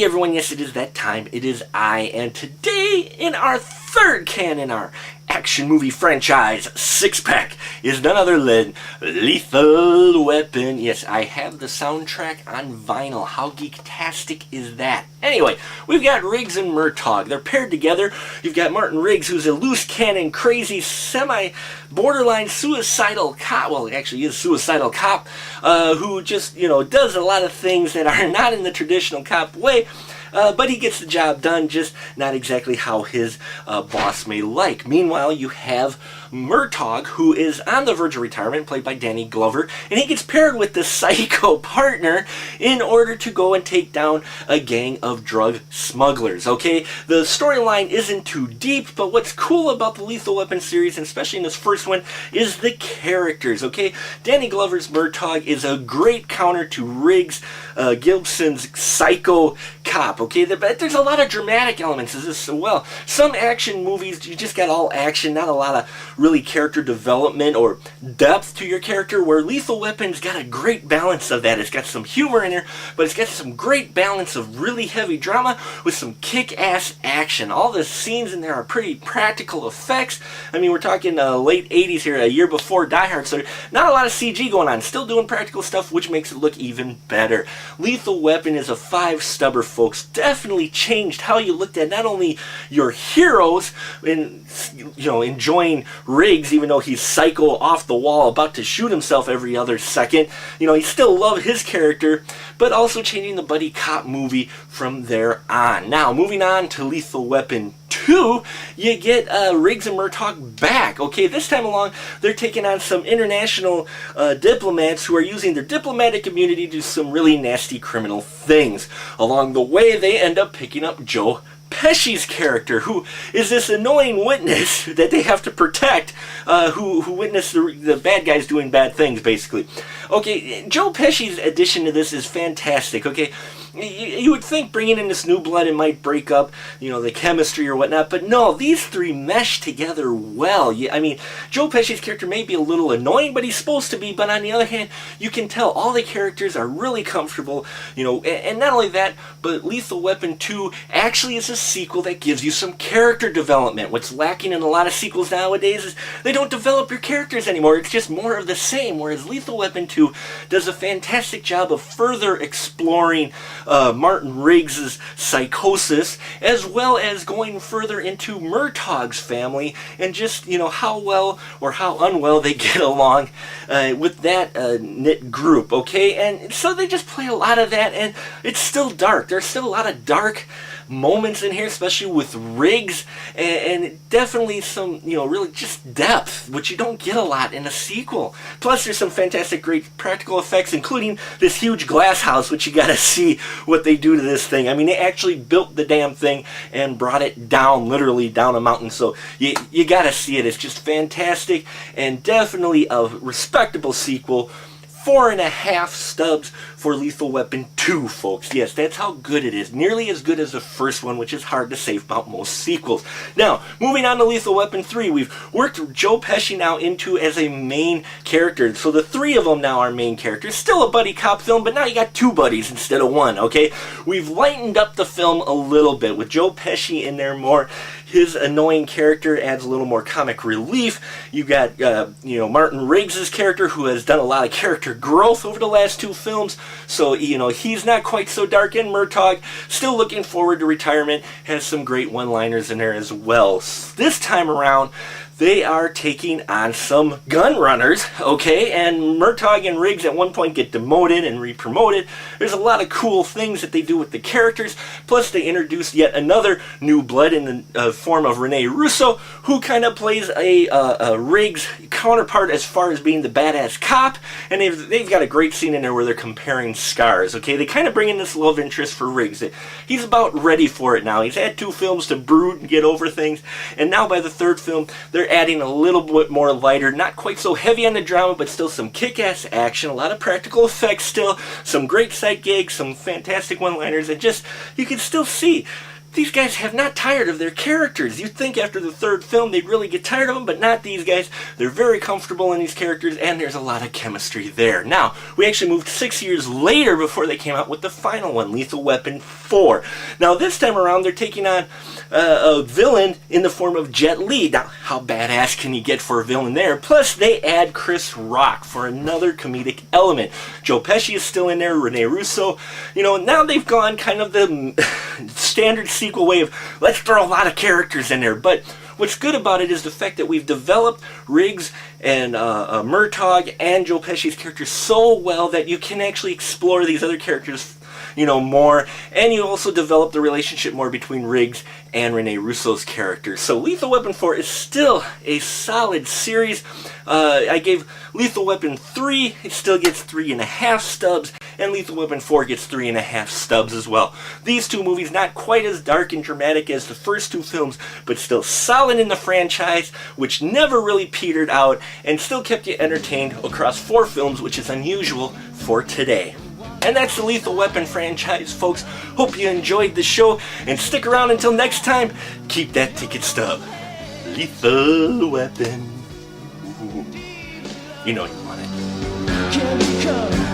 everyone, yes it is that time, it is I, and today in our third can in our action movie franchise six-pack is none other than Lethal Weapon. Yes, I have the soundtrack on vinyl. How geek-tastic is that? Anyway, we've got Riggs and Murtaugh. They're paired together. You've got Martin Riggs, who's a loose cannon, crazy, semi-borderline suicidal cop. Well, actually he is a suicidal cop, who just, does a lot of things that are not in the traditional cop way. But he gets the job done, just not exactly how his boss may like. Meanwhile, you have Murtaugh, who is on the verge of retirement, played by Danny Glover, and he gets paired with the psycho partner in order to go and take down a gang of drug smugglers, okay? The storyline isn't too deep, but what's cool about the Lethal Weapon series, and especially in this first one, is the characters, okay? Danny Glover's Murtaugh is a great counter to Riggs Gibson's psycho cop, okay? But there's a lot of dramatic elements to this as well. Some action movies, you just got all action, not a lot of really character development or depth to your character, where Lethal Weapon's got a great balance of that. It's got some humor in there, but it's got some great balance of really heavy drama with some kick-ass action. All the scenes in there are pretty practical effects. I mean, we're talking late 80s here, a year before Die Hard, so not a lot of CG going on. Still doing practical stuff, which makes it look even better. Lethal Weapon is a five-stubber, folks. Definitely changed how you looked at not only your heroes and, enjoying Riggs, even though he's psycho off the wall, about to shoot himself every other second. You still love his character, but also changing the buddy cop movie from there on. Now, moving on to Lethal Weapon 2, you get Riggs and Murtaugh back. Okay, this time along, they're taking on some international diplomats who are using their diplomatic immunity to do some really nasty criminal things. Along the way, they end up picking up Joe Pesci's character, who is this annoying witness that they have to protect, who witnessed the bad guys doing bad things, basically. Okay, Joe Pesci's addition to this is fantastic, okay? You would think bringing in this new blood, it might break up, the chemistry or whatnot, but no, these three mesh together well. I mean, Joe Pesci's character may be a little annoying, but he's supposed to be, but on the other hand, you can tell all the characters are really comfortable, and not only that, but Lethal Weapon 2 actually is a sequel that gives you some character development. What's lacking in a lot of sequels nowadays is they don't develop your characters anymore. It's just more of the same, whereas Lethal Weapon 2 does a fantastic job of further exploring Martin Riggs' psychosis, as well as going further into Murtaugh's family, and just, how well or how unwell they get along with that knit group, okay? And so they just play a lot of that, and it's still dark. There's still a lot of dark moments in here, especially with Riggs, and definitely some, really just depth, which you don't get a lot in a sequel. Plus, there's some fantastic, great practical effects, including this huge glass house, which you gotta see what they do to this thing. I mean, they actually built the damn thing and brought it down, literally down a mountain, so you gotta see it. It's just fantastic, and definitely a respectable sequel. 4.5 stubs for Lethal Weapon 2, folks. Yes, that's how good it is. Nearly as good as the first one, which is hard to say about most sequels. Now, moving on to Lethal Weapon 3, we've worked Joe Pesci now into as a main character. So the three of them now are main characters. Still a buddy cop film, but now you got two buddies instead of one, okay? We've lightened up the film a little bit with Joe Pesci in there more. His annoying character adds a little more comic relief. You got, Martin Riggs' character, who has done a lot of character growth over the last two films. So, he's not quite so dark. And Murtaugh, still looking forward to retirement, has some great one-liners in there as well. This time around, they are taking on some gun runners, okay? And Murtaugh and Riggs at one point get demoted and re-promoted. There's a lot of cool things that they do with the characters. Plus, they introduce yet another new blood in the form of Rene Russo, who kind of plays a Riggs counterpart as far as being the badass cop. And they've got a great scene in there where they're comparing scars, okay? They kind of bring in this love interest for Riggs. He's about ready for it now. He's had 2 films to brood and get over things. And now by the 3rd film, they're adding a little bit more lighter, not quite so heavy on the drama, but still some kick-ass action, a lot of practical effects still, some great sight gigs, some fantastic one-liners, and just, you can still see these guys have not tired of their characters. You'd think after the third film they'd really get tired of them, but not these guys. They're very comfortable in these characters, and there's a lot of chemistry there. Now, we actually moved 6 years later before they came out with the final one, Lethal Weapon 4. Now, this time around, they're taking on a villain in the form of Jet Li. Now, how badass can you get for a villain there? Plus, they add Chris Rock for another comedic element. Joe Pesci is still in there, Rene Russo. You know, now they've gone kind of the standard sequel way of, let's throw a lot of characters in there. But what's good about it is the fact that we've developed Riggs and Murtaugh and Joe Pesci's characters so well that you can actually explore these other characters, you know, more, and you also develop the relationship more between Riggs and Rene Russo's character. So Lethal Weapon 4 is still a solid series. I gave Lethal Weapon 3, it still gets 3.5 stubs, and Lethal Weapon 4 gets 3.5 stubs as well. These two movies not quite as dark and dramatic as the first two films, but still solid in the franchise, which never really petered out, and still kept you entertained across 4 films, which is unusual for today. And that's the Lethal Weapon franchise, folks. Hope you enjoyed the show, and stick around until next time. Keep that ticket stub. Lethal Weapon. Ooh. You know you want it.